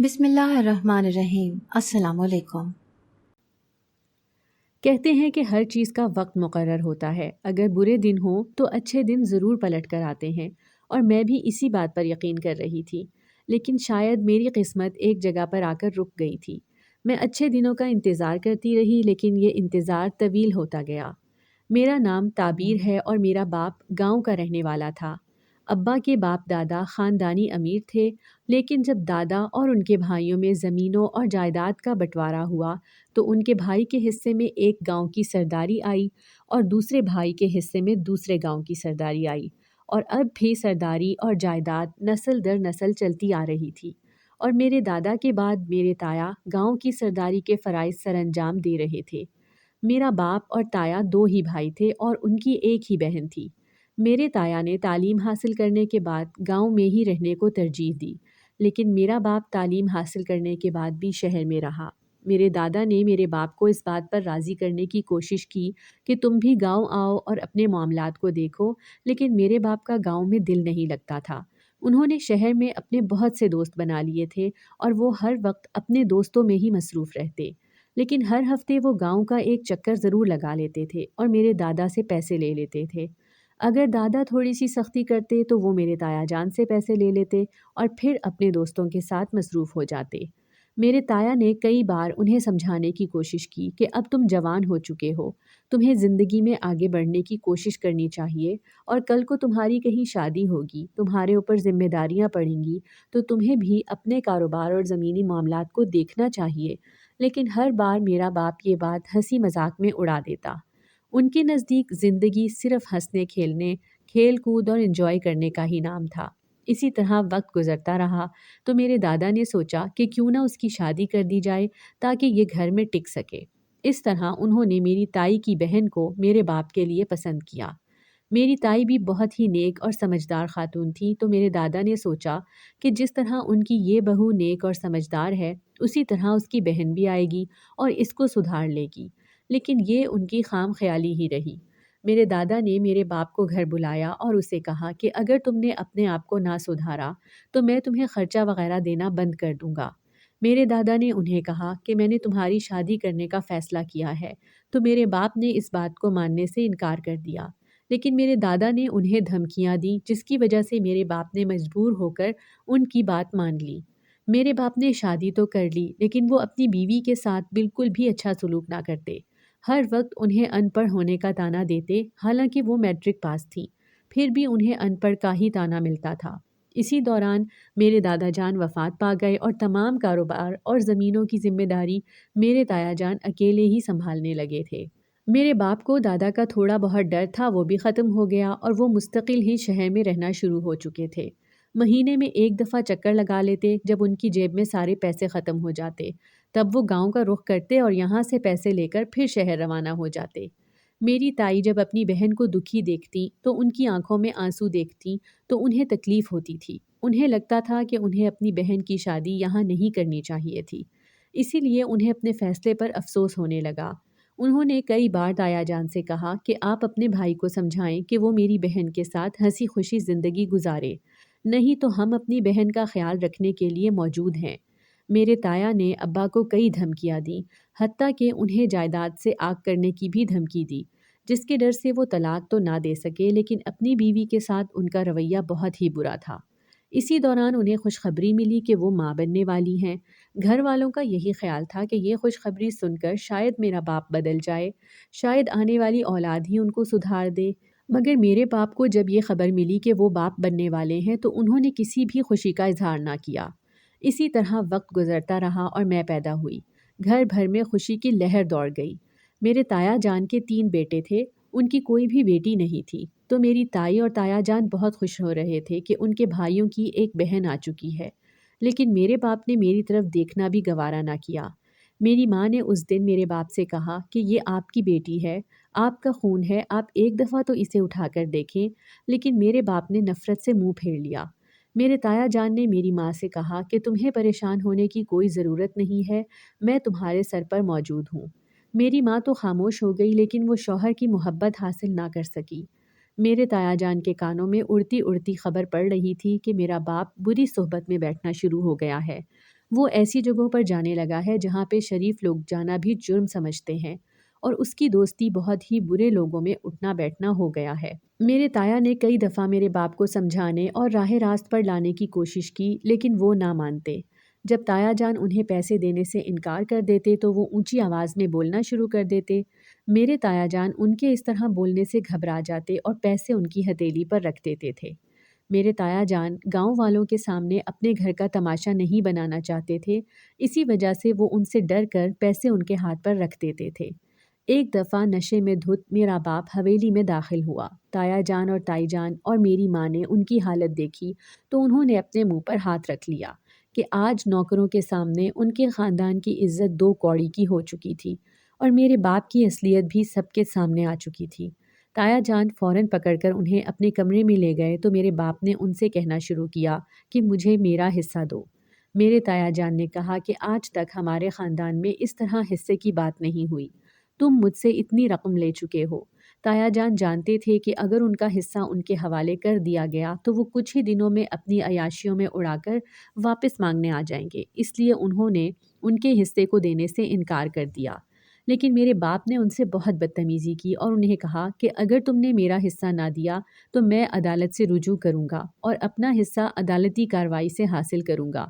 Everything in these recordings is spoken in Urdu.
بسم اللہ الرحمن الرحیم۔ السلام علیکم۔ کہتے ہیں کہ ہر چیز کا وقت مقرر ہوتا ہے، اگر برے دن ہوں تو اچھے دن ضرور پلٹ کر آتے ہیں، اور میں بھی اسی بات پر یقین کر رہی تھی، لیکن شاید میری قسمت ایک جگہ پر آ کر رک گئی تھی۔ میں اچھے دنوں کا انتظار کرتی رہی، لیکن یہ انتظار طویل ہوتا گیا۔ میرا نام تعبیر ہے اور میرا باپ گاؤں کا رہنے والا تھا۔ ابا کے باپ دادا خاندانی امیر تھے، لیکن جب دادا اور ان کے بھائیوں میں زمینوں اور جائیداد کا بٹوارا ہوا تو ان کے بھائی کے حصے میں ایک گاؤں کی سرداری آئی اور دوسرے بھائی کے حصے میں دوسرے گاؤں کی سرداری آئی، اور اب بھی سرداری اور جائیداد نسل در نسل چلتی آ رہی تھی، اور میرے دادا کے بعد میرے تایا گاؤں کی سرداری کے فرائض سر انجام دے رہے تھے۔ میرا باپ اور تایا دو ہی بھائی تھے اور ان کی ایک ہی بہن تھی۔ میرے تایا نے تعلیم حاصل کرنے کے بعد گاؤں میں ہی رہنے کو ترجیح دی، لیکن میرا باپ تعلیم حاصل کرنے کے بعد بھی شہر میں رہا۔ میرے دادا نے میرے باپ کو اس بات پر راضی کرنے کی کوشش کی کہ تم بھی گاؤں آؤ اور اپنے معاملات کو دیکھو، لیکن میرے باپ کا گاؤں میں دل نہیں لگتا تھا۔ انہوں نے شہر میں اپنے بہت سے دوست بنا لیے تھے اور وہ ہر وقت اپنے دوستوں میں ہی مصروف رہتے، لیکن ہر ہفتے وہ گاؤں کا ایک چکر ضرور لگا لیتے تھے اور میرے دادا سے پیسے لے لیتے تھے۔ اگر دادا تھوڑی سی سختی کرتے تو وہ میرے تایا جان سے پیسے لے لیتے اور پھر اپنے دوستوں کے ساتھ مصروف ہو جاتے۔ میرے تایا نے کئی بار انہیں سمجھانے کی کوشش کی کہ اب تم جوان ہو چکے ہو، تمہیں زندگی میں آگے بڑھنے کی کوشش کرنی چاہیے، اور کل کو تمہاری کہیں شادی ہوگی، تمہارے اوپر ذمہ داریاں پڑیں گی تو تمہیں بھی اپنے کاروبار اور زمینی معاملات کو دیکھنا چاہیے۔ لیکن ہر بار میرا باپ یہ بات ہنسی مذاق میں اڑا دیتا۔ ان کے نزدیک زندگی صرف ہنسنے کھیلنے، کھیل کود اور انجوائے کرنے کا ہی نام تھا۔ اسی طرح وقت گزرتا رہا تو میرے دادا نے سوچا کہ کیوں نہ اس کی شادی کر دی جائے تاکہ یہ گھر میں ٹک سکے۔ اس طرح انہوں نے میری تائی کی بہن کو میرے باپ کے لیے پسند کیا۔ میری تائی بھی بہت ہی نیک اور سمجھدار خاتون تھی، تو میرے دادا نے سوچا کہ جس طرح ان کی یہ بہو نیک اور سمجھدار ہے، اسی طرح اس کی بہن بھی آئے گی اور اس کو سدھار لے گی۔ لیکن یہ ان کی خام خیالی ہی رہی۔ میرے دادا نے میرے باپ کو گھر بلایا اور اسے کہا کہ اگر تم نے اپنے آپ کو نہ سدھارا تو میں تمہیں خرچہ وغیرہ دینا بند کر دوں گا۔ میرے دادا نے انہیں کہا کہ میں نے تمہاری شادی کرنے کا فیصلہ کیا ہے، تو میرے باپ نے اس بات کو ماننے سے انکار کر دیا۔ لیکن میرے دادا نے انہیں دھمکیاں دیں، جس کی وجہ سے میرے باپ نے مجبور ہو کر ان کی بات مان لی۔ میرے باپ نے شادی تو کر لی، لیکن وہ اپنی بیوی کے ساتھ بالکل بھی اچھا سلوک نہ کرتے۔ ہر وقت انہیں ان پڑھ ہونے کا طعنہ دیتے، حالانکہ وہ میٹرک پاس تھیں، پھر بھی انہیں ان پڑھ کا ہی طعنہ ملتا تھا۔ اسی دوران میرے دادا جان وفات پا گئے اور تمام کاروبار اور زمینوں کی ذمہ داری میرے تایا جان اکیلے ہی سنبھالنے لگے تھے۔ میرے باپ کو دادا کا تھوڑا بہت ڈر تھا، وہ بھی ختم ہو گیا اور وہ مستقل ہی شہر میں رہنا شروع ہو چکے تھے۔ مہینے میں ایک دفعہ چکر لگا لیتے، جب ان کی جیب میں سارے پیسے ختم ہو جاتے تب وہ گاؤں کا رخ کرتے اور یہاں سے پیسے لے کر پھر شہر روانہ ہو جاتے۔ میری تائی جب اپنی بہن کو دکھی دیکھتی تو ان کی آنکھوں میں آنسو دیکھتی تو انہیں تکلیف ہوتی تھی۔ انہیں لگتا تھا کہ انہیں اپنی بہن کی شادی یہاں نہیں کرنی چاہیے تھی، اسی لیے انہیں اپنے فیصلے پر افسوس ہونے لگا۔ انہوں نے کئی بار تایا جان سے کہا کہ آپ اپنے بھائی کو سمجھائیں کہ وہ میری بہن کے ساتھ ہنسی خوشی زندگی گزارے، نہیں تو ہم اپنی بہن کا خیال رکھنے کے لیے موجود ہیں۔ میرے تایا نے ابا کو کئی دھمکیاں دیں، حتیٰ کہ انہیں جائیداد سے آگ کرنے کی بھی دھمکی دی، جس کے ڈر سے وہ طلاق تو نہ دے سکے، لیکن اپنی بیوی کے ساتھ ان کا رویہ بہت ہی برا تھا۔ اسی دوران انہیں خوشخبری ملی کہ وہ ماں بننے والی ہیں۔ گھر والوں کا یہی خیال تھا کہ یہ خوشخبری سن کر شاید میرا باپ بدل جائے، شاید آنے والی اولاد ہی ان کو سدھار دے۔ مگر میرے باپ کو جب یہ خبر ملی کہ وہ باپ بننے والے ہیں تو انہوں نے کسی بھی خوشی کا اظہار نہ کیا۔ اسی طرح وقت گزرتا رہا اور میں پیدا ہوئی۔ گھر بھر میں خوشی کی لہر دوڑ گئی۔ میرے تایا جان کے 3 بیٹے تھے، ان کی کوئی بھی بیٹی نہیں تھی، تو میری تائی اور تایا جان بہت خوش ہو رہے تھے کہ ان کے بھائیوں کی ایک بہن آ چکی ہے۔ لیکن میرے باپ نے میری طرف دیکھنا بھی گوارا نہ کیا۔ میری ماں نے اس دن میرے باپ سے کہا کہ یہ آپ کی بیٹی ہے، آپ کا خون ہے، آپ ایک دفعہ تو اسے اٹھا کر دیکھیں، لیکن میرے باپ نے نفرت سے منہ پھیر لیا۔ میرے تایا جان نے میری ماں سے کہا کہ تمہیں پریشان ہونے کی کوئی ضرورت نہیں ہے، میں تمہارے سر پر موجود ہوں۔ میری ماں تو خاموش ہو گئی، لیکن وہ شوہر کی محبت حاصل نہ کر سکی۔ میرے تایا جان کے کانوں میں اڑتی اڑتی خبر پڑ رہی تھی کہ میرا باپ بری صحبت میں بیٹھنا شروع ہو گیا ہے۔ وہ ایسی جگہوں پر جانے لگا ہے جہاں پہ شریف لوگ جانا بھی جرم سمجھتے ہیں، اور اس کی دوستی بہت ہی برے لوگوں میں اٹھنا بیٹھنا ہو گیا ہے۔ میرے تایا نے کئی دفعہ میرے باپ کو سمجھانے اور راہ راست پر لانے کی کوشش کی، لیکن وہ نہ مانتے۔ جب تایا جان انہیں پیسے دینے سے انکار کر دیتے تو وہ اونچی آواز میں بولنا شروع کر دیتے۔ میرے تایا جان ان کے اس طرح بولنے سے گھبرا جاتے اور پیسے ان کی ہتھیلی پر رکھ دیتے تھے۔ میرے تایا جان گاؤں والوں کے سامنے اپنے گھر کا تماشا نہیں بنانا چاہتے تھے، اسی وجہ سے وہ ان سے ڈر کر پیسے ان کے ہاتھ پر رکھ دیتے تھے۔ ایک دفعہ نشے میں دھت میرا باپ حویلی میں داخل ہوا۔ تایا جان اور تائی جان اور میری ماں نے ان کی حالت دیکھی تو انہوں نے اپنے منہ پر ہاتھ رکھ لیا کہ آج نوکروں کے سامنے ان کے خاندان کی عزت 2 کوڑی کی ہو چکی تھی، اور میرے باپ کی اصلیت بھی سب کے سامنے آ چکی تھی۔ تایا جان فوراً پکڑ کر انہیں اپنے کمرے میں لے گئے تو میرے باپ نے ان سے کہنا شروع کیا کہ مجھے میرا حصہ دو۔ میرے تایا جان نے کہا کہ آج تک ہمارے خاندان میں اس طرح حصے کی بات نہیں ہوئی، تم مجھ سے اتنی رقم لے چکے ہو۔ تایا جان جانتے تھے کہ اگر ان کا حصہ ان کے حوالے کر دیا گیا تو وہ کچھ ہی دنوں میں اپنی عیاشیوں میں اڑا کر واپس مانگنے آ جائیں گے، اس لیے انہوں نے ان کے حصے کو دینے سے انکار کر دیا۔ لیکن میرے باپ نے ان سے بہت بدتمیزی کی اور انہیں کہا کہ اگر تم نے میرا حصہ نہ دیا تو میں عدالت سے رجوع کروں گا اور اپنا حصہ عدالتی کارروائی سے حاصل کروں گا۔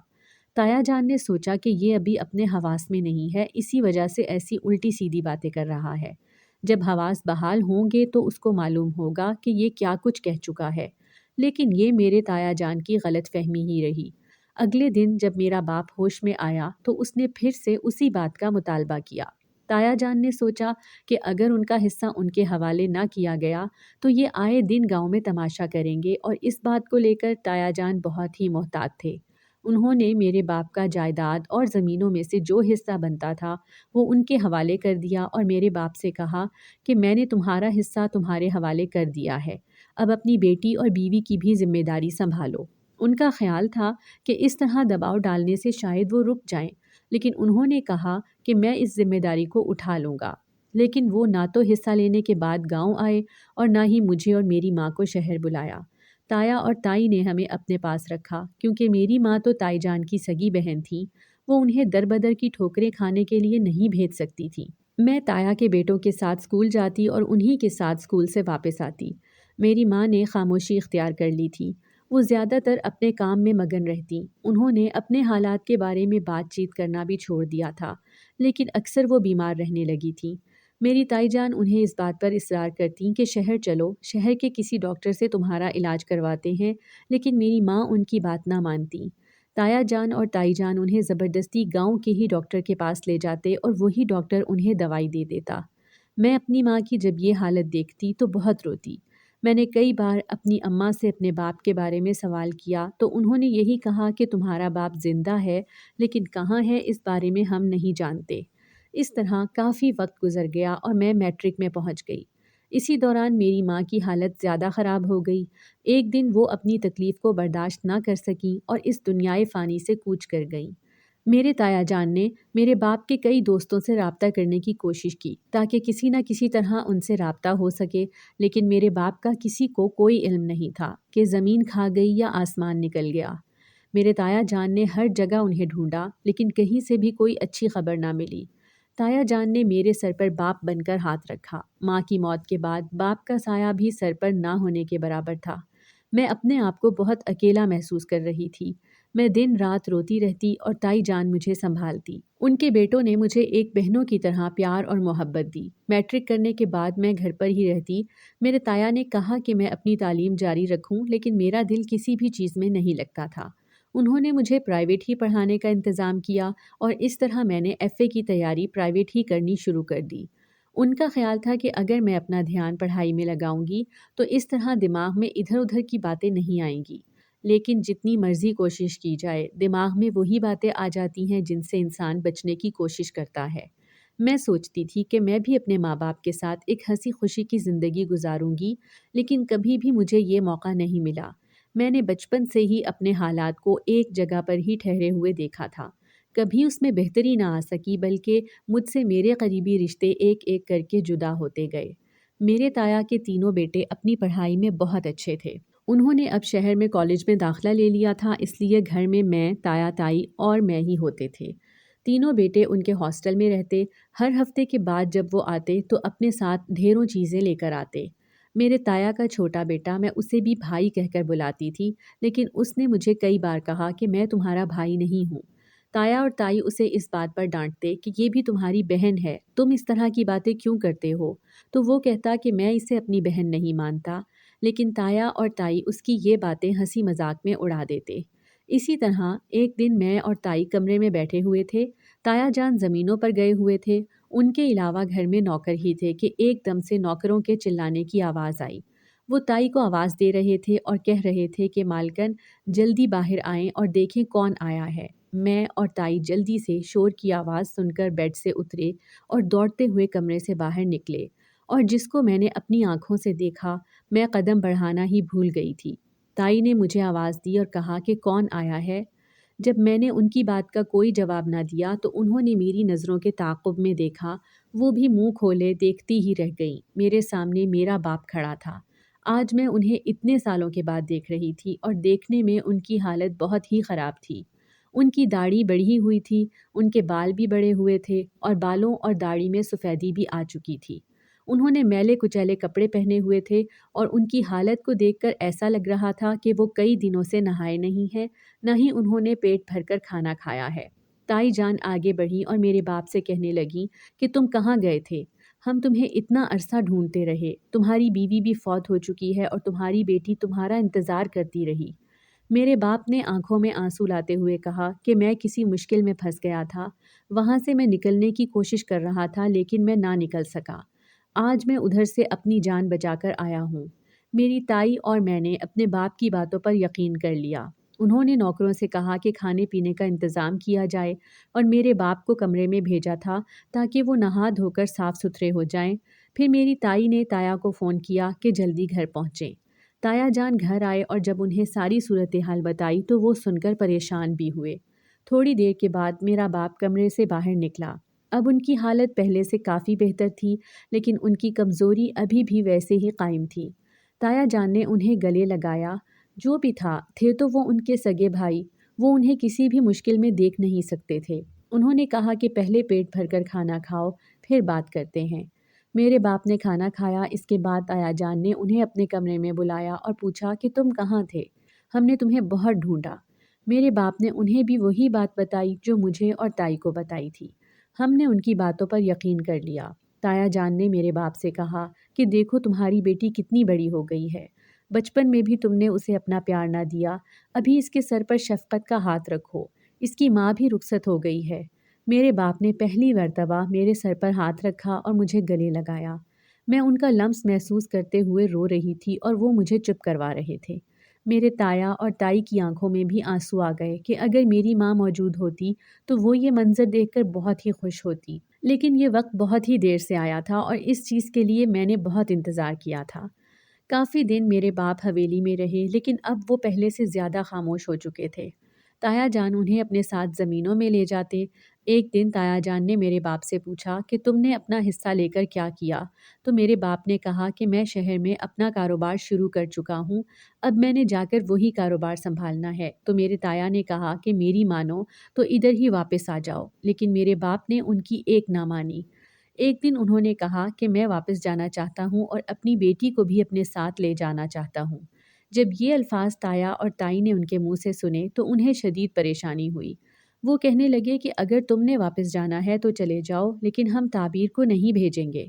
تایا جان نے سوچا کہ یہ ابھی اپنے حواس میں نہیں ہے، اسی وجہ سے ایسی الٹی سیدھی باتیں کر رہا ہے۔ جب حواس بحال ہوں گے تو اس کو معلوم ہوگا کہ یہ کیا کچھ کہہ چکا ہے، لیکن یہ میرے تایا جان کی غلط فہمی ہی رہی۔ اگلے دن جب میرا باپ ہوش میں آیا تو اس نے پھر سے اسی بات کا مطالبہ کیا۔ تایا جان نے سوچا کہ اگر ان کا حصہ ان کے حوالے نہ کیا گیا تو یہ آئے دن گاؤں میں تماشا کریں گے، اور اس بات کو لے کر تایا جان بہت ہی محتاط تھے۔ انہوں نے میرے باپ کا جائیداد اور زمینوں میں سے جو حصہ بنتا تھا وہ ان کے حوالے کر دیا اور میرے باپ سے کہا کہ میں نے تمہارا حصہ تمہارے حوالے کر دیا ہے، اب اپنی بیٹی اور بیوی کی بھی ذمہ داری سنبھالو۔ ان کا خیال تھا کہ اس طرح دباؤ ڈالنے سے شاید وہ رک جائیں، لیکن انہوں نے کہا کہ میں اس ذمہ داری کو اٹھا لوں گا۔ لیکن وہ نہ تو حصہ لینے کے بعد گاؤں آئے اور نہ ہی مجھے اور میری ماں کو شہر بلایا۔ تایا اور تائی نے ہمیں اپنے پاس رکھا کیونکہ میری ماں تو تائی جان کی سگی بہن تھی، وہ انہیں در بدر کی ٹھوکریں کھانے کے لیے نہیں بھیج سکتی تھی۔ میں تایا کے بیٹوں کے ساتھ اسکول جاتی اور انہی کے ساتھ اسکول سے واپس آتی۔ میری ماں نے خاموشی اختیار کر لی تھی، وہ زیادہ تر اپنے کام میں مگن رہتی۔ انہوں نے اپنے حالات کے بارے میں بات چیت کرنا بھی چھوڑ دیا تھا، لیکن اکثر وہ بیمار رہنے لگی تھی۔ میری تائی جان انہیں اس بات پر اصرار کرتی کہ شہر چلو، شہر کے کسی ڈاکٹر سے تمہارا علاج کرواتے ہیں، لیکن میری ماں ان کی بات نہ مانتی۔ تایا جان اور تائی جان انہیں زبردستی گاؤں کے ہی ڈاکٹر کے پاس لے جاتے اور وہی ڈاکٹر انہیں دوائی دے دیتا۔ میں اپنی ماں کی جب یہ حالت دیکھتی تو بہت روتی۔ میں نے کئی بار اپنی اماں سے اپنے باپ کے بارے میں سوال کیا تو انہوں نے یہی کہا کہ تمہارا باپ زندہ ہے، لیکن کہاں ہے اس بارے میں ہم نہیں جانتے۔ اس طرح کافی وقت گزر گیا اور میں میٹرک میں پہنچ گئی۔ اسی دوران میری ماں کی حالت زیادہ خراب ہو گئی۔ ایک دن وہ اپنی تکلیف کو برداشت نہ کر سکیں اور اس دنیائے فانی سے کوچ کر گئیں۔ میرے تایا جان نے میرے باپ کے کئی دوستوں سے رابطہ کرنے کی کوشش کی تاکہ کسی نہ کسی طرح ان سے رابطہ ہو سکے، لیکن میرے باپ کا کسی کو کوئی علم نہیں تھا کہ زمین کھا گئی یا آسمان نکل گیا۔ میرے تایا جان نے ہر جگہ انہیں ڈھونڈا، لیکن کہیں سے بھی کوئی اچھی خبر نہ ملی۔ تایا جان نے میرے سر پر باپ بن کر ہاتھ رکھا۔ ماں کی موت کے بعد باپ کا سایہ بھی سر پر نہ ہونے کے برابر تھا۔ میں اپنے آپ کو بہت اکیلا محسوس کر رہی تھی۔ میں دن رات روتی رہتی اور تائی جان مجھے سنبھالتی۔ ان کے بیٹوں نے مجھے ایک بہنوں کی طرح پیار اور محبت دی۔ میٹرک کرنے کے بعد میں گھر پر ہی رہتی۔ میرے تایا نے کہا کہ میں اپنی تعلیم جاری رکھوں، لیکن میرا دل کسی بھی چیز میں نہیں لگتا تھا۔ انہوں نے مجھے پرائیویٹ ہی پڑھانے کا انتظام کیا اور اس طرح میں نے ایف اے کی تیاری پرائیویٹ ہی کرنی شروع کر دی۔ ان کا خیال تھا کہ اگر میں اپنا دھیان پڑھائی میں لگاؤں گی تو اس طرح دماغ میں ادھر ادھر کی باتیں نہیں آئیں گی، لیکن جتنی مرضی کوشش کی جائے دماغ میں وہی باتیں آ جاتی ہیں جن سے انسان بچنے کی کوشش کرتا ہے۔ میں سوچتی تھی کہ میں بھی اپنے ماں باپ کے ساتھ ایک ہنسی خوشی کی زندگی گزاروں گی، لیکن کبھی بھی مجھے یہ موقع نہیں ملا۔ میں نے بچپن سے ہی اپنے حالات کو ایک جگہ پر ہی ٹھہرے ہوئے دیکھا تھا، کبھی اس میں بہتری نہ آ سکی، بلکہ مجھ سے میرے قریبی رشتے ایک ایک کر کے جدا ہوتے گئے۔ میرے تایا کے تینوں بیٹے اپنی پڑھائی میں بہت اچھے تھے۔ انہوں نے اب شہر میں کالج میں داخلہ لے لیا تھا، اس لیے گھر میں تایا تائی اور میں ہی ہوتے تھے۔ تینوں بیٹے ان کے ہاسٹل میں رہتے۔ ہر ہفتے کے بعد جب وہ آتے تو اپنے ساتھ ڈھیروں چیزیں لے کر آتے۔ میرے تایا کا چھوٹا بیٹا، میں اسے بھی بھائی کہہ کر بلاتی تھی، لیکن اس نے مجھے کئی بار کہا کہ میں تمہارا بھائی نہیں ہوں۔ تایا اور تائی اسے اس بات پر ڈانٹتے کہ یہ بھی تمہاری بہن ہے، تم اس طرح کی باتیں کیوں کرتے ہو؟ تو وہ کہتا کہ میں اسے اپنی بہن نہیں مانتا، لیکن تایا اور تائی اس کی یہ باتیں ہنسی مذاق میں اڑا دیتے۔ اسی طرح ایک دن میں اور تائی کمرے میں بیٹھے ہوئے تھے۔ تایا جان زمینوں پر گئے ہوئے تھے، ان کے علاوہ گھر میں نوکر ہی تھے کہ ایک دم سے نوکروں کے چلانے کی آواز آئی۔ وہ تائی کو آواز دے رہے تھے اور کہہ رہے تھے کہ مالکن جلدی باہر آئیں اور دیکھیں کون آیا ہے۔ میں اور تائی جلدی سے شور کی آواز سن کر بیڈ سے اترے اور دوڑتے ہوئے کمرے سے باہر نکلے، اور جس کو میں نے اپنی آنکھوں سے دیکھا، میں قدم بڑھانا ہی بھول گئی تھی۔ تائی نے مجھے آواز دی اور کہا کہ کون آیا ہے؟ جب میں نے ان کی بات کا کوئی جواب نہ دیا تو انہوں نے میری نظروں کے تعاقب میں دیکھا، وہ بھی منہ کھولے دیکھتی ہی رہ گئیں۔ میرے سامنے میرا باپ کھڑا تھا۔ آج میں انہیں اتنے سالوں کے بعد دیکھ رہی تھی اور دیکھنے میں ان کی حالت بہت ہی خراب تھی۔ ان کی داڑھی بڑھی ہوئی تھی، ان کے بال بھی بڑے ہوئے تھے اور بالوں اور داڑھی میں سفیدی بھی آ چکی تھی۔ انہوں نے میلے کچیلے کپڑے پہنے ہوئے تھے اور ان کی حالت کو دیکھ کر ایسا لگ رہا تھا کہ وہ کئی دنوں سے نہائے نہیں ہیں، نہ ہی انہوں نے پیٹ بھر کر کھانا کھایا ہے۔ تائی جان آگے بڑھی اور میرے باپ سے کہنے لگیں کہ تم کہاں گئے تھے؟ ہم تمہیں اتنا عرصہ ڈھونڈتے رہے، تمہاری بیوی بھی فوت ہو چکی ہے اور تمہاری بیٹی تمہارا انتظار کرتی رہی۔ میرے باپ نے آنکھوں میں آنسو لاتے ہوئے کہا کہ میں کسی مشکل میں پھنس گیا تھا، وہاں سے میں نکلنے کی کوشش کر رہا تھا لیکن میں نہ نکل سکا۔ آج میں ادھر سے اپنی جان بچا کر آیا ہوں۔ میری تائی اور میں نے اپنے باپ کی باتوں پر یقین کر لیا۔ انہوں نے نوکروں سے کہا کہ کھانے پینے کا انتظام کیا جائے اور میرے باپ کو کمرے میں بھیجا تھا تاکہ وہ نہا دھو کر صاف ستھرے ہو جائیں۔ پھر میری تائی نے تایا کو فون کیا کہ جلدی گھر پہنچیں۔ تایا جان گھر آئے اور جب انہیں ساری صورتحال بتائی تو وہ سن کر پریشان بھی ہوئے۔ تھوڑی دیر کے بعد میرا باپ کمرے سے باہر نکلا۔ اب ان کی حالت پہلے سے کافی بہتر تھی، لیکن ان کی کمزوری ابھی بھی ویسے ہی قائم تھی۔ تایا جان نے انہیں گلے لگایا۔ جو بھی تھے تو وہ ان کے سگے بھائی، وہ انہیں کسی بھی مشکل میں دیکھ نہیں سکتے تھے۔ انہوں نے کہا کہ پہلے پیٹ بھر کر کھانا کھاؤ، پھر بات کرتے ہیں۔ میرے باپ نے کھانا کھایا۔ اس کے بعد تایا جان نے انہیں اپنے کمرے میں بلایا اور پوچھا کہ تم کہاں تھے؟ ہم نے تمہیں بہت ڈھونڈا۔ میرے باپ نے انہیں بھی وہی بات بتائی جو مجھے اور تائی کو بتائی تھی۔ ہم نے ان کی باتوں پر یقین کر لیا۔ تایا جان نے میرے باپ سے کہا کہ دیکھو تمہاری بیٹی کتنی بڑی ہو گئی ہے، بچپن میں بھی تم نے اسے اپنا پیار نہ دیا، ابھی اس کے سر پر شفقت کا ہاتھ رکھو، اس کی ماں بھی رخصت ہو گئی ہے۔ میرے باپ نے پہلی مرتبہ میرے سر پر ہاتھ رکھا اور مجھے گلے لگایا۔ میں ان کا لمس محسوس کرتے ہوئے رو رہی تھی اور وہ مجھے چپ کروا رہے تھے۔ میرے تایا اور تائی کی آنکھوں میں بھی آنسو آ گئے کہ اگر میری ماں موجود ہوتی تو وہ یہ منظر دیکھ کر بہت ہی خوش ہوتی، لیکن یہ وقت بہت ہی دیر سے آیا تھا اور اس چیز کے لیے میں نے بہت انتظار کیا تھا۔ کافی دن میرے باپ حویلی میں رہے، لیکن اب وہ پہلے سے زیادہ خاموش ہو چکے تھے۔ تایا جان انہیں اپنے ساتھ زمینوں میں لے جاتے۔ ایک دن تایا جان نے میرے باپ سے پوچھا کہ تم نے اپنا حصہ لے کر کیا کیا؟ تو میرے باپ نے کہا کہ میں شہر میں اپنا کاروبار شروع کر چکا ہوں، اب میں نے جا کر وہی کاروبار سنبھالنا ہے۔ تو میرے تایا نے کہا کہ میری مانو تو ادھر ہی واپس آ جاؤ، لیکن میرے باپ نے ان کی ایک نہ مانی۔ ایک دن انہوں نے کہا کہ میں واپس جانا چاہتا ہوں اور اپنی بیٹی کو بھی اپنے ساتھ لے جانا چاہتا ہوں۔ جب یہ الفاظ تایا اور تائی نے ان کے منہ سے سنے تو انہیں شدید پریشانی ہوئی۔ وہ کہنے لگے کہ اگر تم نے واپس جانا ہے تو چلے جاؤ، لیکن ہم تعبیر کو نہیں بھیجیں گے،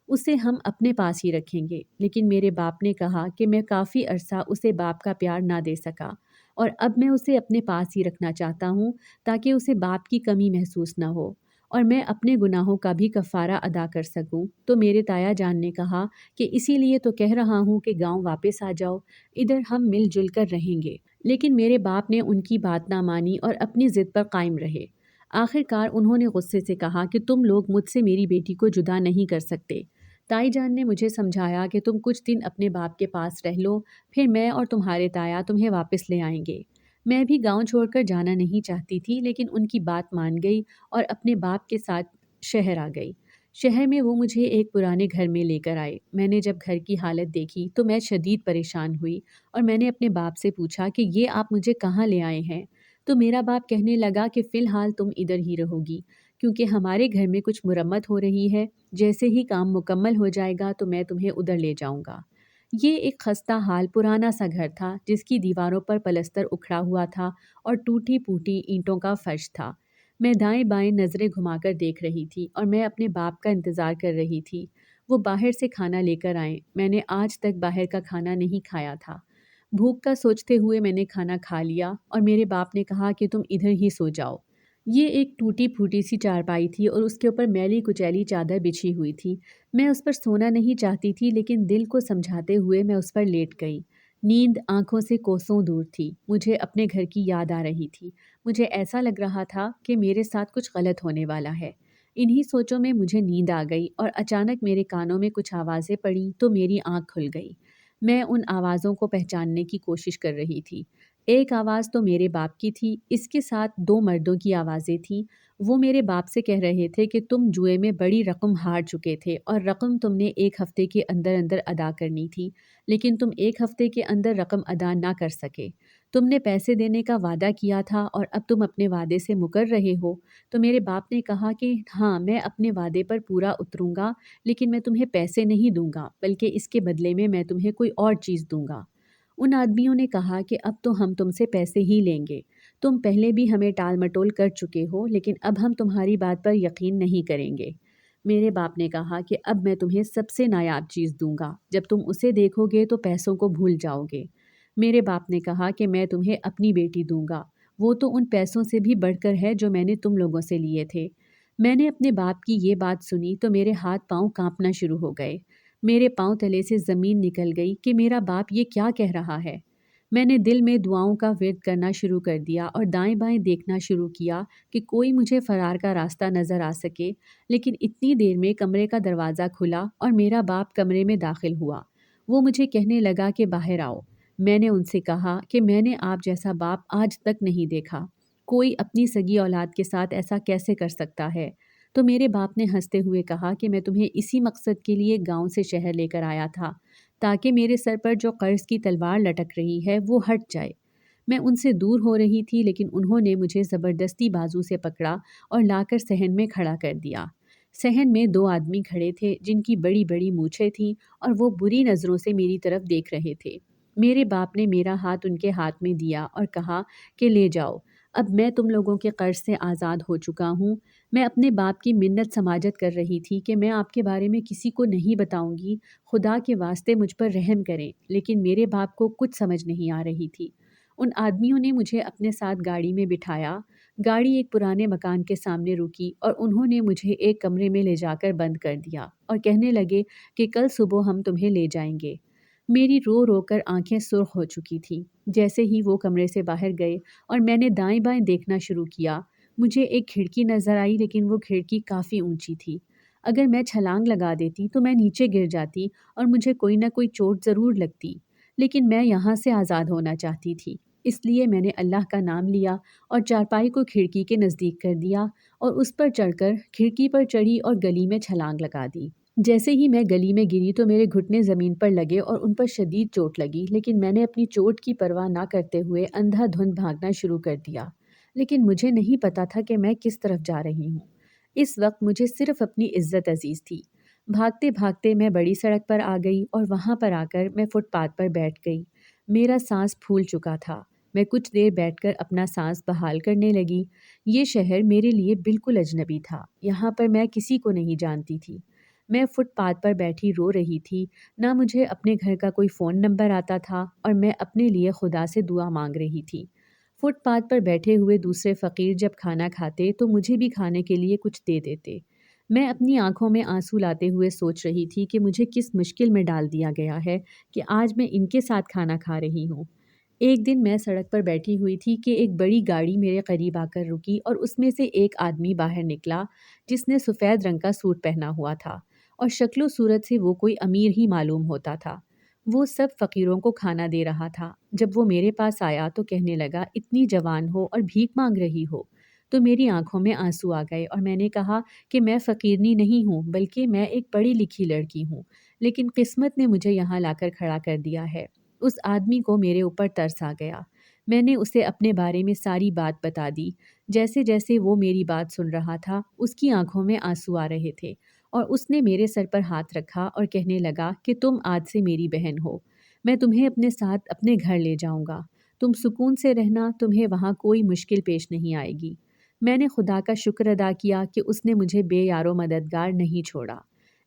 اسے ہم اپنے پاس ہی رکھیں گے۔ لیکن میرے باپ نے کہا کہ میں کافی عرصہ اسے باپ کا پیار نہ دے سکا اور اب میں اسے اپنے پاس ہی رکھنا چاہتا ہوں تاکہ اسے باپ کی کمی محسوس نہ ہو اور میں اپنے گناہوں کا بھی کفارہ ادا کر سکوں۔ تو میرے تایا جان نے کہا کہ اسی لیے تو کہہ رہا ہوں کہ گاؤں واپس آ جاؤ، ادھر ہم مل جل کر رہیں گے۔ لیکن میرے باپ نے ان کی بات نہ مانی اور اپنی ضد پر قائم رہے۔ آخر کار انہوں نے غصے سے کہا کہ تم لوگ مجھ سے میری بیٹی کو جدا نہیں کر سکتے۔ تائی جان نے مجھے سمجھایا کہ تم کچھ دن اپنے باپ کے پاس رہ لو، پھر میں اور تمہارے تایا تمہیں واپس لے آئیں گے۔ میں بھی گاؤں چھوڑ کر جانا نہیں چاہتی تھی، لیکن ان کی بات مان گئی اور اپنے باپ کے ساتھ شہر آ گئی۔ شہر میں وہ مجھے ایک پرانے گھر میں لے کر آئے۔ میں نے جب گھر کی حالت دیکھی تو میں شدید پریشان ہوئی اور میں نے اپنے باپ سے پوچھا کہ یہ آپ مجھے کہاں لے آئے ہیں؟ تو میرا باپ کہنے لگا کہ فی الحال تم ادھر ہی رہو گی، کیونکہ ہمارے گھر میں کچھ مرمت ہو رہی ہے۔ جیسے ہی کام مکمل ہو جائے گا تو میں تمہیں ادھر لے جاؤں گا۔ یہ ایک خستہ حال پرانا سا گھر تھا جس کی دیواروں پر پلستر اکھڑا ہوا تھا اور ٹوٹی پھوٹی اینٹوں کا فرش تھا۔ میں دائیں بائیں نظریں گھما کر دیکھ رہی تھی اور میں اپنے باپ کا انتظار کر رہی تھی۔ وہ باہر سے کھانا لے کر آئیں۔ میں نے آج تک باہر کا کھانا نہیں کھایا تھا۔ بھوک کا سوچتے ہوئے میں نے کھانا کھا لیا اور میرے باپ نے کہا کہ تم ادھر ہی سو جاؤ۔ یہ ایک ٹوٹی پھوٹی سی چارپائی تھی اور اس کے اوپر میلی کچیلی چادر بچھی ہوئی تھی۔ میں اس پر سونا نہیں چاہتی تھی، لیکن دل کو سمجھاتے ہوئے میں اس پر لیٹ گئی۔ نیند آنکھوں سے کوسوں دور تھی۔ مجھے اپنے گھر کی یاد آ رہی تھی۔ مجھے ایسا لگ رہا تھا کہ میرے ساتھ کچھ غلط ہونے والا ہے۔ انہی سوچوں میں مجھے نیند آ گئی اور اچانک میرے کانوں میں کچھ آوازیں پڑیں تو میری آنکھ کھل گئی۔ میں ان آوازوں کو پہچاننے کی کوشش کر رہی تھی۔ ایک آواز تو میرے باپ کی تھی، اس کے ساتھ دو مردوں کی آوازیں تھیں۔ وہ میرے باپ سے کہہ رہے تھے کہ تم جوئے میں بڑی رقم ہار چکے تھے اور رقم تم نے ایک ہفتے کے اندر اندر ادا کرنی تھی، لیکن تم ایک ہفتے کے اندر رقم ادا نہ کر سکے۔ تم نے پیسے دینے کا وعدہ کیا تھا اور اب تم اپنے وعدے سے مکر رہے ہو۔ تو میرے باپ نے کہا کہ ہاں، میں اپنے وعدے پر پورا اتروں گا، لیکن میں تمہیں پیسے نہیں دوں گا، بلکہ اس کے بدلے میں تمہیں کوئی اور چیز دوں گا۔ ان آدمیوں نے کہا کہ اب تو ہم تم سے پیسے ہی لیں گے۔ تم پہلے بھی ہمیں ٹال مٹول کر چکے ہو، لیکن اب ہم تمہاری بات پر یقین نہیں کریں گے۔ میرے باپ نے کہا کہ اب میں تمہیں سب سے نایاب چیز دوں گا، جب تم اسے دیکھو گے تو پیسوں کو بھول جاؤ گے۔ میرے باپ نے کہا کہ میں تمہیں اپنی بیٹی دوں گا، وہ تو ان پیسوں سے بھی بڑھ کر ہے جو میں نے تم لوگوں سے لیے تھے۔ میں نے اپنے باپ کی یہ بات سنی تو میرے ہاتھ پاؤں کانپنا شروع ہو گئے۔ میرے پاؤں تلے سے زمین نکل گئی کہ میرا باپ یہ کیا کہہ رہا ہے۔ میں نے دل میں دعاؤں کا ورد کرنا شروع کر دیا اور دائیں بائیں دیکھنا شروع کیا کہ کوئی مجھے فرار کا راستہ نظر آ سکے، لیکن اتنی دیر میں کمرے کا دروازہ کھلا اور میرا باپ کمرے میں داخل ہوا۔ وہ مجھے کہنے لگا کہ باہر آؤ۔ میں نے ان سے کہا کہ میں نے آپ جیسا باپ آج تک نہیں دیکھا۔ کوئی اپنی سگی اولاد کے ساتھ ایسا کیسے کر سکتا ہے؟ تو میرے باپ نے ہنستے ہوئے کہا کہ میں تمہیں اسی مقصد کے لیے گاؤں سے شہر لے کر آیا تھا، تاکہ میرے سر پر جو قرض کی تلوار لٹک رہی ہے وہ ہٹ جائے۔ میں ان سے دور ہو رہی تھی، لیکن انہوں نے مجھے زبردستی بازو سے پکڑا اور لا کر صحن میں کھڑا کر دیا۔ صحن میں دو آدمی کھڑے تھے جن کی بڑی بڑی مونچھیں تھیں اور وہ بری نظروں سے میری طرف دیکھ رہے تھے۔ میرے باپ نے میرا ہاتھ ان کے ہاتھ میں دیا اور کہا کہ لے جاؤ، اب میں تم لوگوں کے قرض سے آزاد ہو چکا ہوں۔ میں اپنے باپ کی منت سماجت کر رہی تھی کہ میں آپ کے بارے میں کسی کو نہیں بتاؤں گی، خدا کے واسطے مجھ پر رحم کریں، لیکن میرے باپ کو کچھ سمجھ نہیں آ رہی تھی۔ ان آدمیوں نے مجھے اپنے ساتھ گاڑی میں بٹھایا۔ گاڑی ایک پرانے مکان کے سامنے رکی اور انہوں نے مجھے ایک کمرے میں لے جا کر بند کر دیا اور کہنے لگے کہ کل صبح ہم تمہیں لے جائیں گے۔ میری رو رو کر آنکھیں سرخ ہو چکی تھیں۔ جیسے ہی وہ کمرے سے باہر گئے اور میں نے دائیں بائیں دیکھنا شروع کیا، مجھے ایک کھڑکی نظر آئی، لیکن وہ کھڑکی کافی اونچی تھی۔ اگر میں چھلانگ لگا دیتی تو میں نیچے گر جاتی اور مجھے کوئی نہ کوئی چوٹ ضرور لگتی، لیکن میں یہاں سے آزاد ہونا چاہتی تھی۔ اس لیے میں نے اللہ کا نام لیا اور چارپائی کو کھڑکی کے نزدیک کر دیا اور اس پر چڑھ کر کھڑکی پر چڑھی اور گلی میں چھلانگ لگا دی۔ جیسے ہی میں گلی میں گری تو میرے گھٹنے زمین پر لگے اور ان پر شدید چوٹ لگی، لیکن میں نے اپنی چوٹ کی پرواہ نہ کرتے ہوئے اندھا دھند بھاگنا شروع کر دیا۔ لیکن مجھے نہیں پتا تھا کہ میں کس طرف جا رہی ہوں۔ اس وقت مجھے صرف اپنی عزت عزیز تھی۔ بھاگتے بھاگتے میں بڑی سڑک پر آ گئی اور وہاں پر آ کر میں فٹ پاتھ پر بیٹھ گئی۔ میرا سانس پھول چکا تھا۔ میں کچھ دیر بیٹھ کر اپنا سانس بحال کرنے لگی۔ یہ شہر میرے لیے بالکل اجنبی تھا۔ یہاں پر میں کسی کو نہیں جانتی تھی۔ میں فٹ پاتھ پر بیٹھی رو رہی تھی۔ نہ مجھے اپنے گھر کا کوئی فون نمبر آتا تھا اور میں اپنے لیے خدا سے دعا مانگ رہی تھی۔ فٹ پاتھ پر بیٹھے ہوئے دوسرے فقیر جب کھانا کھاتے تو مجھے بھی کھانے کے لیے کچھ دے دیتے۔ میں اپنی آنکھوں میں آنسو لاتے ہوئے سوچ رہی تھی کہ مجھے کس مشکل میں ڈال دیا گیا ہے کہ آج میں ان کے ساتھ کھانا کھا رہی ہوں۔ ایک دن میں سڑک پر بیٹھی ہوئی تھی کہ ایک بڑی گاڑی میرے قریب آ کر رکی اور اس میں سے ایک آدمی باہر نکلا جس نے سفید رنگ کا سوٹ پہنا ہوا تھا اور شکل و صورت سے وہ کوئی امیر ہی معلوم ہوتا تھا۔ وہ سب فقیروں کو کھانا دے رہا تھا۔ جب وہ میرے پاس آیا تو کہنے لگا، اتنی جوان ہو اور بھیک مانگ رہی ہو، تو میری آنکھوں میں آنسو آ گئے اور میں نے کہا کہ میں فقیرنی نہیں ہوں بلکہ میں ایک پڑھی لکھی لڑکی ہوں، لیکن قسمت نے مجھے یہاں لا کر کھڑا کر دیا ہے۔ اس آدمی کو میرے اوپر ترس آ گیا۔ میں نے اسے اپنے بارے میں ساری بات بتا دی۔ جیسے جیسے وہ میری بات سن رہا تھا اس کی آنکھوں میں آنسو آ رہے تھے اور اس نے میرے سر پر ہاتھ رکھا اور کہنے لگا کہ تم آج سے میری بہن ہو، میں تمہیں اپنے ساتھ اپنے گھر لے جاؤں گا، تم سکون سے رہنا، تمہیں وہاں کوئی مشکل پیش نہیں آئے گی۔ میں نے خدا کا شکر ادا کیا کہ اس نے مجھے بے یار و مددگار نہیں چھوڑا۔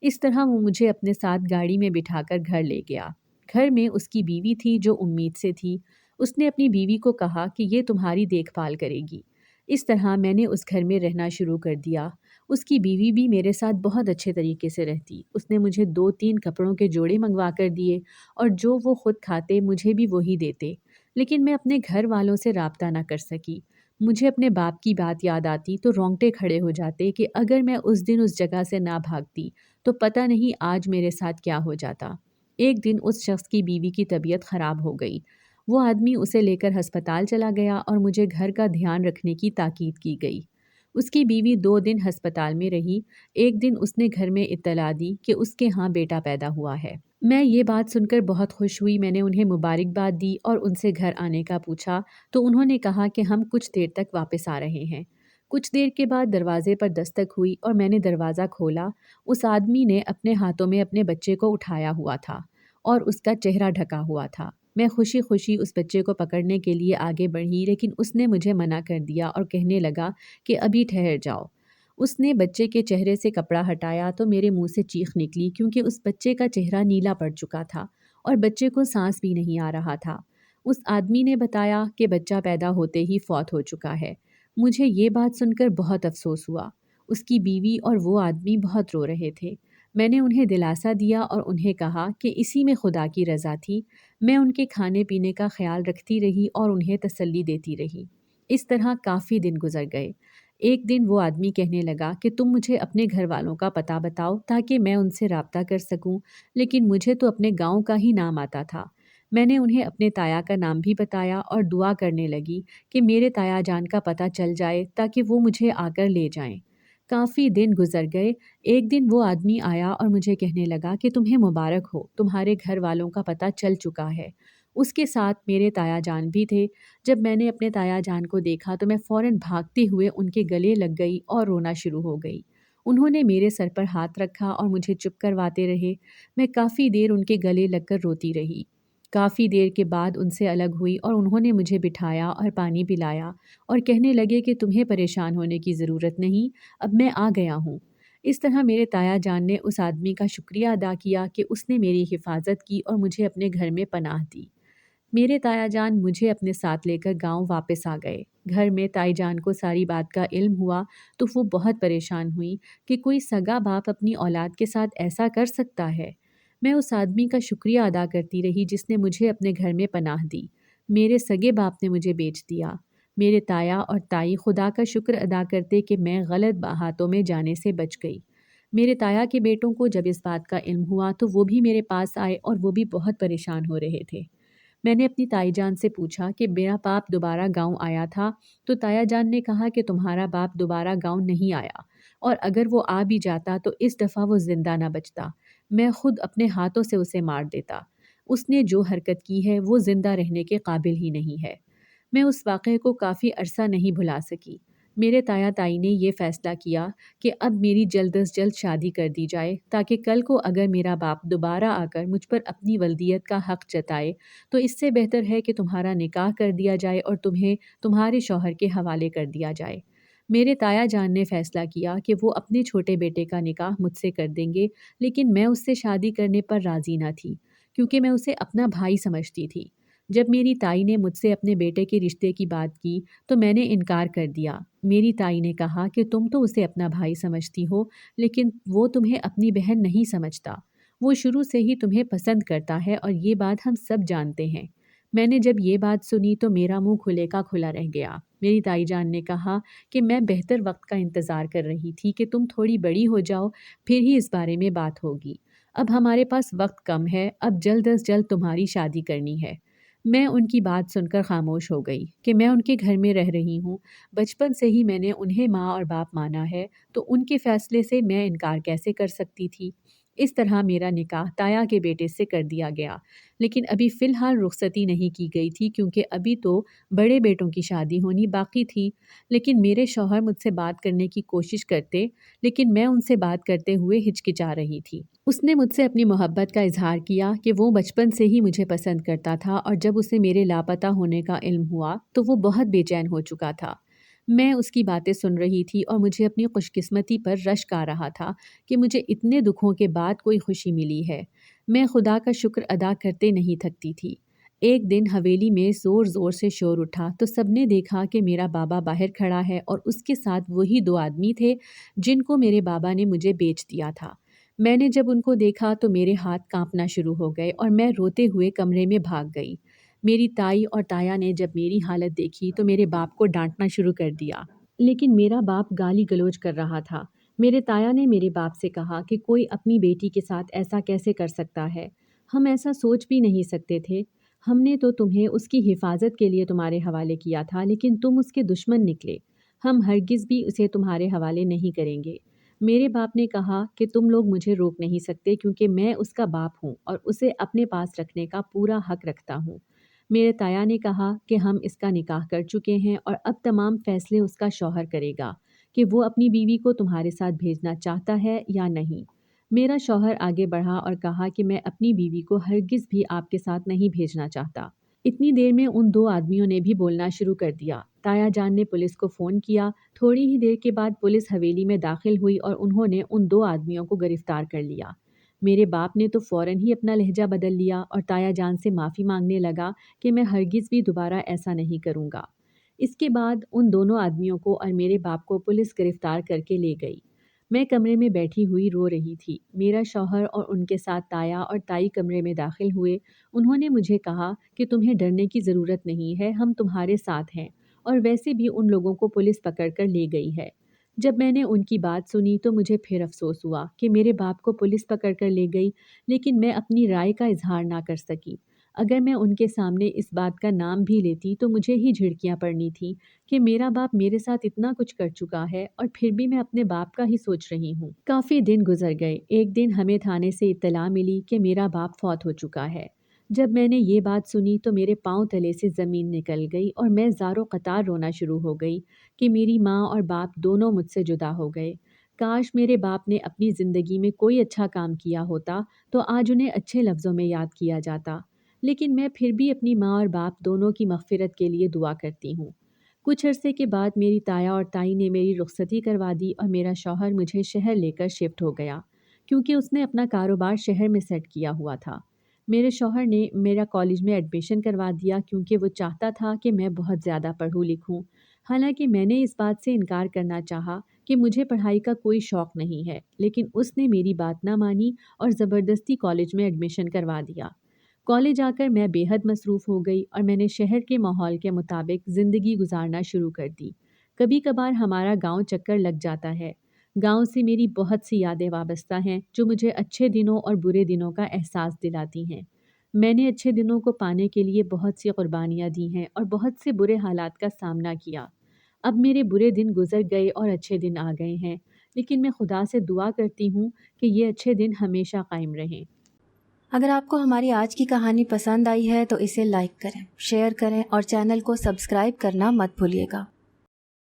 اس طرح وہ مجھے اپنے ساتھ گاڑی میں بٹھا کر گھر لے گیا۔ گھر میں اس کی بیوی تھی جو امید سے تھی۔ اس نے اپنی بیوی کو کہا کہ یہ تمہاری دیکھ بھال کرے گی۔ اس طرح میں نے اس گھر میں رہنا شروع کر دیا۔ اس کی بیوی بھی میرے ساتھ بہت اچھے طریقے سے رہتی۔ اس نے مجھے 2-3 کپڑوں کے جوڑے منگوا کر دیے اور جو وہ خود کھاتے مجھے بھی وہی دیتے، لیکن میں اپنے گھر والوں سے رابطہ نہ کر سکی۔ مجھے اپنے باپ کی بات یاد آتی تو رونگٹے کھڑے ہو جاتے کہ اگر میں اس دن اس جگہ سے نہ بھاگتی تو پتہ نہیں آج میرے ساتھ کیا ہو جاتا۔ ایک دن اس شخص کی بیوی کی طبیعت خراب ہو گئی۔ وہ آدمی اسے لے کر ہسپتال چلا گیا اور مجھے گھر کا دھیان رکھنے کی تاکید کی گئی۔ اس کی بیوی 2 دن ہسپتال میں رہی۔ ایک دن اس نے گھر میں اطلاع دی کہ اس کے ہاں بیٹا پیدا ہوا ہے۔ میں یہ بات سن کر بہت خوش ہوئی۔ میں نے انہیں مبارکباد دی اور ان سے گھر آنے کا پوچھا تو انہوں نے کہا کہ ہم کچھ دیر تک واپس آ رہے ہیں۔ کچھ دیر کے بعد دروازے پر دستک ہوئی اور میں نے دروازہ کھولا۔ اس آدمی نے اپنے ہاتھوں میں اپنے بچے کو اٹھایا ہوا تھا اور اس کا چہرہ ڈھکا ہوا تھا۔ میں خوشی خوشی اس بچے کو پکڑنے کے لیے آگے بڑھی، لیکن اس نے مجھے منع کر دیا اور کہنے لگا کہ ابھی ٹھہر جاؤ۔ اس نے بچے کے چہرے سے کپڑا ہٹایا تو میرے منہ سے چیخ نکلی کیونکہ اس بچے کا چہرہ نیلا پڑ چکا تھا اور بچے کو سانس بھی نہیں آ رہا تھا۔ اس آدمی نے بتایا کہ بچہ پیدا ہوتے ہی فوت ہو چکا ہے۔ مجھے یہ بات سن کر بہت افسوس ہوا۔ اس کی بیوی اور وہ آدمی بہت رو رہے تھے۔ میں نے انہیں دلاسا دیا اور انہیں کہا کہ اسی میں خدا کی رضا تھی۔ میں ان کے کھانے پینے کا خیال رکھتی رہی اور انہیں تسلی دیتی رہی۔ اس طرح کافی دن گزر گئے۔ ایک دن وہ آدمی کہنے لگا کہ تم مجھے اپنے گھر والوں کا پتہ بتاؤ تاکہ میں ان سے رابطہ کر سکوں، لیکن مجھے تو اپنے گاؤں کا ہی نام آتا تھا۔ میں نے انہیں اپنے تایا کا نام بھی بتایا اور دعا کرنے لگی کہ میرے تایا جان کا پتہ چل جائے تاکہ وہ مجھے آ کر لے جائیں۔ کافی دن گزر گئے۔ ایک دن وہ آدمی آیا اور مجھے کہنے لگا کہ تمہیں مبارک ہو، تمہارے گھر والوں کا پتہ چل چکا ہے۔ اس کے ساتھ میرے تایا جان بھی تھے۔ جب میں نے اپنے تایا جان کو دیکھا تو میں فوراً بھاگتے ہوئے ان کے گلے لگ گئی اور رونا شروع ہو گئی۔ انہوں نے میرے سر پر ہاتھ رکھا اور مجھے چپ کرواتے رہے۔ میں کافی دیر ان کے گلے لگ کر روتی رہی۔ کافی دیر کے بعد ان سے الگ ہوئی اور انہوں نے مجھے بٹھایا اور پانی پلایا اور کہنے لگے کہ تمہیں پریشان ہونے کی ضرورت نہیں، اب میں آ گیا ہوں۔ اس طرح میرے تایا جان نے اس آدمی کا شکریہ ادا کیا کہ اس نے میری حفاظت کی اور مجھے اپنے گھر میں پناہ دی۔ میرے تایا جان مجھے اپنے ساتھ لے کر گاؤں واپس آ گئے۔ گھر میں تائی جان کو ساری بات کا علم ہوا تو وہ بہت پریشان ہوئی کہ کوئی سگا باپ اپنی اولاد کے ساتھ ایسا کر سکتا ہے۔ میں اس آدمی کا شکریہ ادا کرتی رہی جس نے مجھے اپنے گھر میں پناہ دی۔ میرے سگے باپ نے مجھے بیچ دیا۔ میرے تایا اور تائی خدا کا شکر ادا کرتے کہ میں غلط ہاتھوں میں جانے سے بچ گئی۔ میرے تایا کے بیٹوں کو جب اس بات کا علم ہوا تو وہ بھی میرے پاس آئے اور وہ بھی بہت پریشان ہو رہے تھے۔ میں نے اپنی تائی جان سے پوچھا کہ میرا باپ دوبارہ گاؤں آیا تھا تو تایا جان نے کہا کہ تمہارا باپ دوبارہ گاؤں نہیں آیا، اور اگر وہ آ بھی جاتا تو اس دفعہ وہ زندہ نہ بچتا، میں خود اپنے ہاتھوں سے اسے مار دیتا۔ اس نے جو حرکت کی ہے وہ زندہ رہنے کے قابل ہی نہیں ہے۔ میں اس واقعے کو کافی عرصہ نہیں بھلا سکی۔ میرے تایا تائی نے یہ فیصلہ کیا کہ اب میری جلد از جلد شادی کر دی جائے تاکہ کل کو اگر میرا باپ دوبارہ آ کر مجھ پر اپنی ولدیت کا حق جتائے تو اس سے بہتر ہے کہ تمہارا نکاح کر دیا جائے اور تمہیں تمہارے شوہر کے حوالے کر دیا جائے۔ میرے تایا جان نے فیصلہ کیا کہ وہ اپنے چھوٹے بیٹے کا نکاح مجھ سے کر دیں گے، لیکن میں اس سے شادی کرنے پر راضی نہ تھی کیونکہ میں اسے اپنا بھائی سمجھتی تھی۔ جب میری تائی نے مجھ سے اپنے بیٹے کے رشتے کی بات کی تو میں نے انکار کر دیا۔ میری تائی نے کہا کہ تم تو اسے اپنا بھائی سمجھتی ہو لیکن وہ تمہیں اپنی بہن نہیں سمجھتا، وہ شروع سے ہی تمہیں پسند کرتا ہے اور یہ بات ہم سب جانتے ہیں۔ میں نے جب یہ بات سنی تو میرا منہ کھلے کا کھلا رہ گیا۔ میری تائی جان نے کہا کہ میں بہتر وقت کا انتظار کر رہی تھی کہ تم تھوڑی بڑی ہو جاؤ، پھر ہی اس بارے میں بات ہوگی۔ اب ہمارے پاس وقت کم ہے، اب جلد از جلد تمہاری شادی کرنی ہے۔ میں ان کی بات سن کر خاموش ہو گئی کہ میں ان کے گھر میں رہ رہی ہوں، بچپن سے ہی میں نے انہیں ماں اور باپ مانا ہے، تو ان کے فیصلے سے میں انکار کیسے کر سکتی تھی؟ اس طرح میرا نکاح تایا کے بیٹے سے کر دیا گیا، لیکن ابھی فی الحال رخصتی نہیں کی گئی تھی کیونکہ ابھی تو بڑے بیٹوں کی شادی ہونی باقی تھی۔ لیکن میرے شوہر مجھ سے بات کرنے کی کوشش کرتے، لیکن میں ان سے بات کرتے ہوئے ہچکچا رہی تھی۔ اس نے مجھ سے اپنی محبت کا اظہار کیا کہ وہ بچپن سے ہی مجھے پسند کرتا تھا، اور جب اسے میرے لاپتہ ہونے کا علم ہوا تو وہ بہت بے چین ہو چکا تھا۔ میں اس کی باتیں سن رہی تھی اور مجھے اپنی خوش قسمتی پر رشک آ رہا تھا کہ مجھے اتنے دکھوں کے بعد کوئی خوشی ملی ہے۔ میں خدا کا شکر ادا کرتے نہیں تھکتی تھی۔ ایک دن حویلی میں زور زور سے شور اٹھا تو سب نے دیکھا کہ میرا بابا باہر کھڑا ہے اور اس کے ساتھ وہی 2 آدمی تھے جن کو میرے بابا نے مجھے بیچ دیا تھا۔ میں نے جب ان کو دیکھا تو میرے ہاتھ کانپنا شروع ہو گئے اور میں روتے ہوئے کمرے میں بھاگ گئی۔ میری تائی اور تایا نے جب میری حالت دیکھی تو میرے باپ کو ڈانٹنا شروع کر دیا، لیکن میرا باپ گالی گلوچ کر رہا تھا۔ میرے تایا نے میرے باپ سے کہا کہ کوئی اپنی بیٹی کے ساتھ ایسا کیسے کر سکتا ہے؟ ہم ایسا سوچ بھی نہیں سکتے تھے۔ ہم نے تو تمہیں اس کی حفاظت کے لیے تمہارے حوالے کیا تھا، لیکن تم اس کے دشمن نکلے۔ ہم ہرگز بھی اسے تمہارے حوالے نہیں کریں گے۔ میرے باپ نے کہا کہ تم لوگ مجھے روک نہیں سکتے کیونکہ میں اس کا باپ ہوں اور اسے اپنے پاس رکھنے کا پورا حق رکھتا ہوں۔ میرے تایا نے کہا کہ ہم اس کا نکاح کر چکے ہیں اور اب تمام فیصلے اس کا شوہر کرے گا کہ وہ اپنی بیوی کو تمہارے ساتھ بھیجنا چاہتا ہے یا نہیں۔ میرا شوہر آگے بڑھا اور کہا کہ میں اپنی بیوی کو ہرگز بھی آپ کے ساتھ نہیں بھیجنا چاہتا۔ اتنی دیر میں ان 2 آدمیوں نے بھی بولنا شروع کر دیا۔ تایا جان نے پولیس کو فون کیا۔ تھوڑی ہی دیر کے بعد پولیس حویلی میں داخل ہوئی اور انہوں نے ان 2 آدمیوں کو گرفتار کر لیا۔ میرے باپ نے تو فوراً ہی اپنا لہجہ بدل لیا اور تایا جان سے معافی مانگنے لگا کہ میں ہرگز بھی دوبارہ ایسا نہیں کروں گا۔ اس کے بعد ان دونوں آدمیوں کو اور میرے باپ کو پولیس گرفتار کر کے لے گئی۔ میں کمرے میں بیٹھی ہوئی رو رہی تھی۔ میرا شوہر اور ان کے ساتھ تایا اور تائی کمرے میں داخل ہوئے۔ انہوں نے مجھے کہا کہ تمہیں ڈرنے کی ضرورت نہیں ہے، ہم تمہارے ساتھ ہیں، اور ویسے بھی ان لوگوں کو پولیس پکڑ کر لے گئی ہے۔ جب میں نے ان کی بات سنی تو مجھے پھر افسوس ہوا کہ میرے باپ کو پولیس پکڑ کر لے گئی، لیکن میں اپنی رائے کا اظہار نہ کر سکی۔ اگر میں ان کے سامنے اس بات کا نام بھی لیتی تو مجھے ہی جھڑکیاں پڑنی تھیں کہ میرا باپ میرے ساتھ اتنا کچھ کر چکا ہے اور پھر بھی میں اپنے باپ کا ہی سوچ رہی ہوں۔ کافی دن گزر گئے۔ ایک دن ہمیں تھانے سے اطلاع ملی کہ میرا باپ فوت ہو چکا ہے۔ جب میں نے یہ بات سنی تو میرے پاؤں تلے سے زمین نکل گئی اور میں زارو قطار رونا شروع ہو گئی کہ میری ماں اور باپ دونوں مجھ سے جدا ہو گئے۔ کاش میرے باپ نے اپنی زندگی میں کوئی اچھا کام کیا ہوتا تو آج انہیں اچھے لفظوں میں یاد کیا جاتا، لیکن میں پھر بھی اپنی ماں اور باپ دونوں کی مغفرت کے لیے دعا کرتی ہوں۔ کچھ عرصے کے بعد میری تایا اور تائی نے میری رخصتی کروا دی اور میرا شوہر مجھے شہر لے کر شفٹ ہو گیا کیونکہ اس نے اپنا کاروبار شہر میں سیٹ کیا ہوا تھا۔ میرے شوہر نے میرا کالج میں ایڈمیشن کروا دیا کیونکہ وہ چاہتا تھا کہ میں بہت زیادہ پڑھوں لکھوں، حالانکہ میں نے اس بات سے انکار کرنا چاہا کہ مجھے پڑھائی کا کوئی شوق نہیں ہے، لیکن اس نے میری بات نہ مانی اور زبردستی کالج میں ایڈمیشن کروا دیا۔ کالج آ کر میں بے حد مصروف ہو گئی اور میں نے شہر کے ماحول کے مطابق زندگی گزارنا شروع کر دی۔ کبھی کبھار ہمارا گاؤں چکر لگ جاتا ہے۔ گاؤں سے میری بہت سی یادیں وابستہ ہیں جو مجھے اچھے دنوں اور برے دنوں کا احساس دلاتی ہیں۔ میں نے اچھے دنوں کو پانے کے لیے بہت سی قربانیاں دی ہیں اور بہت سے برے حالات کا سامنا کیا۔ اب میرے برے دن گزر گئے اور اچھے دن آ گئے ہیں، لیکن میں خدا سے دعا کرتی ہوں کہ یہ اچھے دن ہمیشہ قائم رہیں۔ اگر آپ کو ہماری آج کی کہانی پسند آئی ہے تو اسے لائک کریں، شیئر کریں اور چینل کو سبسکرائب کرنا مت بھولیے گا۔